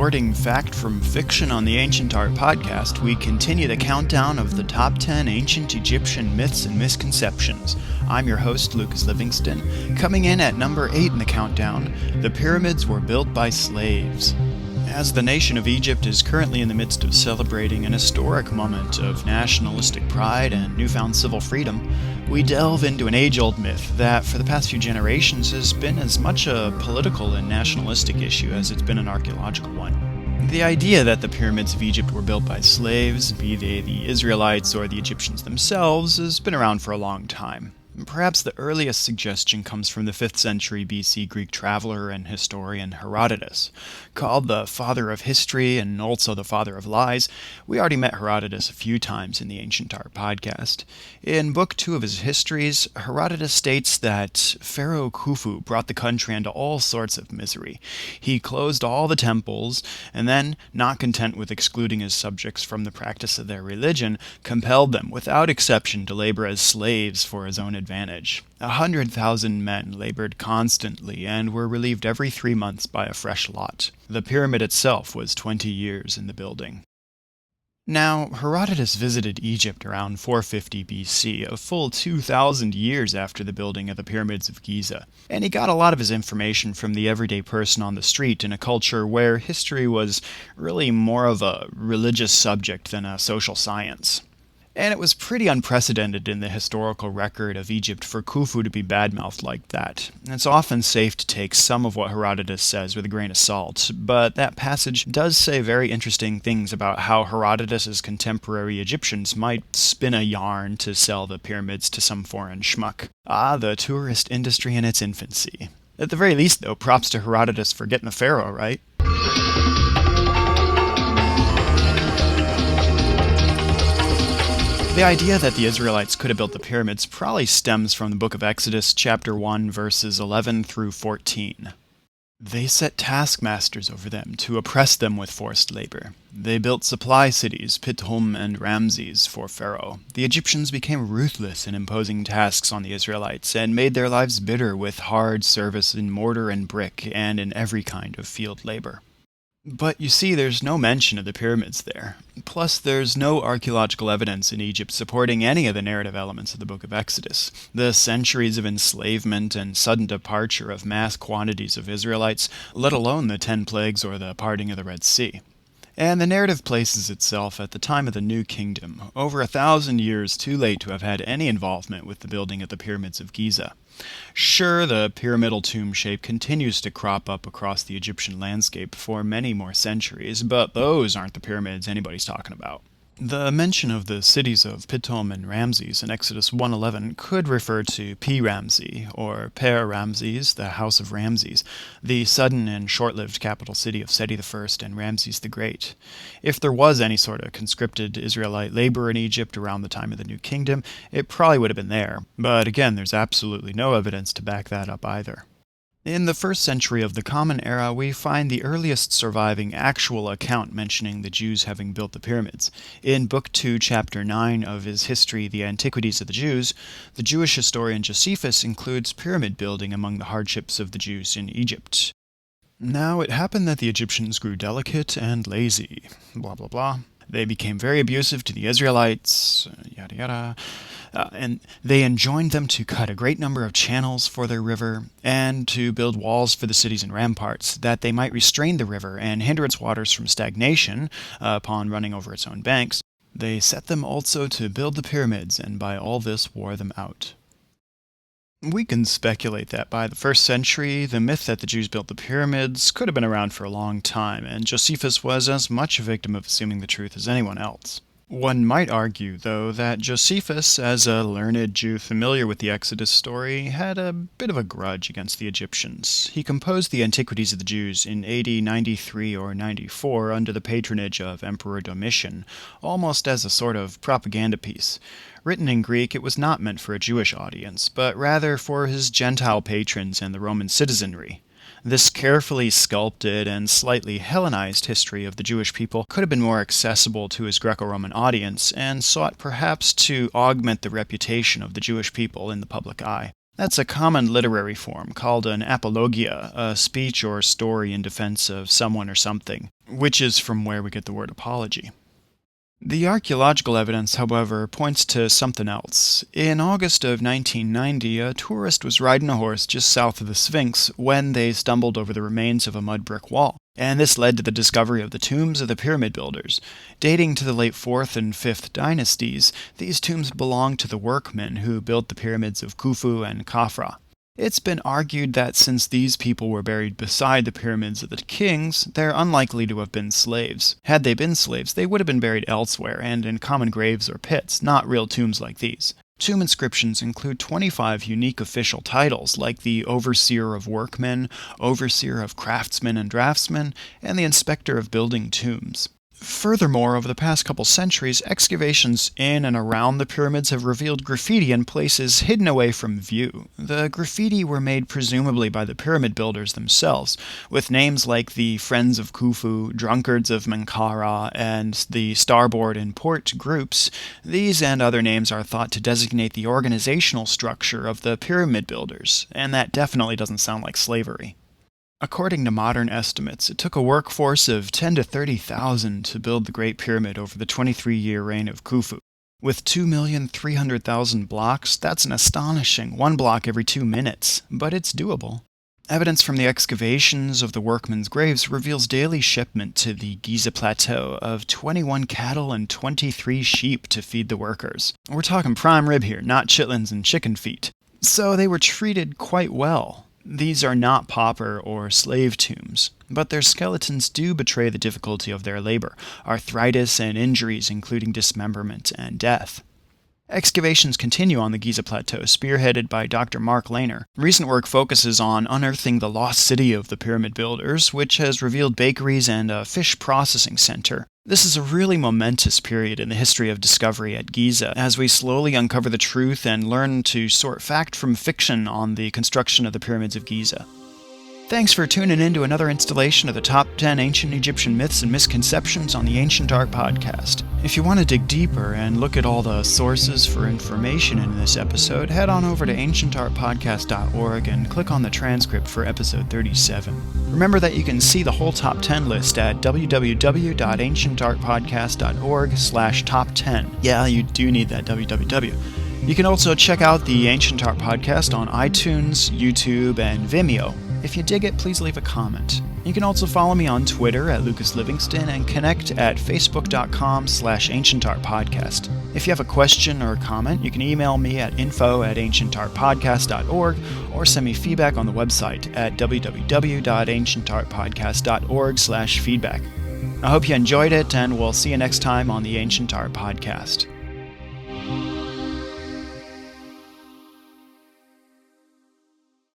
Sorting fact from fiction on the Ancient Art podcast, we continue the countdown of the top 10 ancient Egyptian myths and misconceptions. I'm your host, Lucas Livingston. Coming in at number 8 in the countdown, the pyramids were built by slaves. As the nation of Egypt is currently in the midst of celebrating an historic moment of nationalistic pride and newfound civil freedom, we delve into an age-old myth that, for the past few generations, has been as much a political and nationalistic issue as it's been an archaeological one. The idea that the pyramids of Egypt were built by slaves, be they the Israelites or the Egyptians themselves, has been around for a long time. Perhaps the earliest suggestion comes from the 5th century BC Greek traveler and historian Herodotus. Called the father of history and also the father of lies, we already met Herodotus a few times in the Ancient Art podcast. In Book 2 of his Histories, Herodotus states that Pharaoh Khufu brought the country into all sorts of misery. He closed all the temples, and then, not content with excluding his subjects from the practice of their religion, compelled them without exception to labor as slaves for his own advantage. 100,000 men labored constantly and were relieved every 3 months by a fresh lot. The pyramid itself was 20 years in the building. Now, Herodotus visited Egypt around 450 BC, a full 2,000 years after the building of the pyramids of Giza, and he got a lot of his information from the everyday person on the street in a culture where history was really more of a religious subject than a social science. And it was pretty unprecedented in the historical record of Egypt for Khufu to be badmouthed like that. It's often safe to take some of what Herodotus says with a grain of salt, but that passage does say very interesting things about how Herodotus's contemporary Egyptians might spin a yarn to sell the pyramids to some foreign schmuck. Ah, the tourist industry in its infancy. At the very least, though, props to Herodotus for getting a pharaoh, right? The idea that the Israelites could have built the pyramids probably stems from the book of Exodus, chapter 1, verses 11 through 14. They set taskmasters over them to oppress them with forced labor. They built supply cities, Pithom and Ramses, for Pharaoh. The Egyptians became ruthless in imposing tasks on the Israelites and made their lives bitter with hard service in mortar and brick and in every kind of field labor. But you see, there's no mention of the pyramids there. Plus, there's no archaeological evidence in Egypt supporting any of the narrative elements of the book of Exodus. The centuries of enslavement and sudden departure of mass quantities of Israelites, let alone the 10 plagues or the parting of the Red Sea. And the narrative places itself at the time of the New Kingdom, over 1,000 years too late to have had any involvement with the building of the pyramids of Giza. Sure, the pyramidal tomb shape continues to crop up across the Egyptian landscape for many more centuries, but those aren't the pyramids anybody's talking about. The mention of the cities of Pithom and Ramses in Exodus 1:11 could refer to Pi-Ramses, or Per-Ramses, the House of Ramses, the sudden and short-lived capital city of Seti I and Ramses the Great. If there was any sort of conscripted Israelite labor in Egypt around the time of the New Kingdom, it probably would have been there. But again, there's absolutely no evidence to back that up either. In the 1st century of the Common Era, we find the earliest surviving actual account mentioning the Jews having built the pyramids. In Book 2, Chapter 9 of his history, The Antiquities of the Jews, the Jewish historian Josephus includes pyramid building among the hardships of the Jews in Egypt. Now, it happened that the Egyptians grew delicate and lazy, blah blah blah. They became very abusive to the Israelites, yada yada, and they enjoined them to cut a great number of channels for their river and to build walls for the cities and ramparts, that they might restrain the river and hinder its waters from stagnation upon running over its own banks. They set them also to build the pyramids, and by all this wore them out. We can speculate that by the 1st century, the myth that the Jews built the pyramids could have been around for a long time, and Josephus was as much a victim of assuming the truth as anyone else. One might argue, though, that Josephus, as a learned Jew familiar with the Exodus story, had a bit of a grudge against the Egyptians. He composed the Antiquities of the Jews in AD 93 or 94 under the patronage of Emperor Domitian, almost as a sort of propaganda piece. Written in Greek, it was not meant for a Jewish audience, but rather for his Gentile patrons and the Roman citizenry. This carefully sculpted and slightly Hellenized history of the Jewish people could have been more accessible to his Greco-Roman audience and sought perhaps to augment the reputation of the Jewish people in the public eye. That's a common literary form called an apologia, a speech or story in defense of someone or something, which is from where we get the word apology. The archaeological evidence, however, points to something else. In August of 1990, a tourist was riding a horse just south of the Sphinx when they stumbled over the remains of a mud brick wall, and this led to the discovery of the tombs of the pyramid builders. Dating to the late 4th and 5th dynasties, these tombs belonged to the workmen who built the pyramids of Khufu and Khafra. It's been argued that since these people were buried beside the pyramids of the kings, they're unlikely to have been slaves. Had they been slaves, they would have been buried elsewhere and in common graves or pits, not real tombs like these. Tomb inscriptions include 25 unique official titles, like the Overseer of Workmen, Overseer of Craftsmen and Draftsmen, and the Inspector of Building Tombs. Furthermore, over the past couple centuries, excavations in and around the pyramids have revealed graffiti in places hidden away from view. The graffiti were made presumably by the pyramid builders themselves, with names like the Friends of Khufu, Drunkards of Menkaura, and the Starboard and Port groups. These and other names are thought to designate the organizational structure of the pyramid builders, and that definitely doesn't sound like slavery. According to modern estimates, it took a workforce of 10 to 30,000 to build the Great Pyramid over the 23-year reign of Khufu. With 2,300,000 blocks, that's an astonishing 1 block every 2 minutes, but it's doable. Evidence from the excavations of the workmen's graves reveals daily shipment to the Giza Plateau of 21 cattle and 23 sheep to feed the workers. We're talking prime rib here, not chitlins and chicken feet. So they were treated quite well. These are not pauper or slave tombs, but their skeletons do betray the difficulty of their labor, arthritis and injuries including dismemberment and death. Excavations continue on the Giza Plateau, spearheaded by Dr. Mark Lehner. Recent work focuses on unearthing the lost city of the pyramid builders, which has revealed bakeries and a fish processing center. This is a really momentous period in the history of discovery at Giza, as we slowly uncover the truth and learn to sort fact from fiction on the construction of the pyramids of Giza. Thanks for tuning in to another installation of the Top 10 Ancient Egyptian Myths and Misconceptions on the Ancient Art Podcast. If you want to dig deeper and look at all the sources for information in this episode, head on over to ancientartpodcast.org and click on the transcript for episode 37. Remember that you can see the whole Top 10 list at www.ancientartpodcast.org/top10. Yeah, you do need that www. You can also check out the Ancient Art Podcast on iTunes, YouTube, and Vimeo. If you dig it, please leave a comment. You can also follow me on Twitter at Lucas Livingston and connect at facebook.com/ancientartpodcast. If you have a question or a comment, you can email me at info@ancientartpodcast.org or send me feedback on the website at www.ancientartpodcast.org/feedback. I hope you enjoyed it, and we'll see you next time on the Ancient Art Podcast.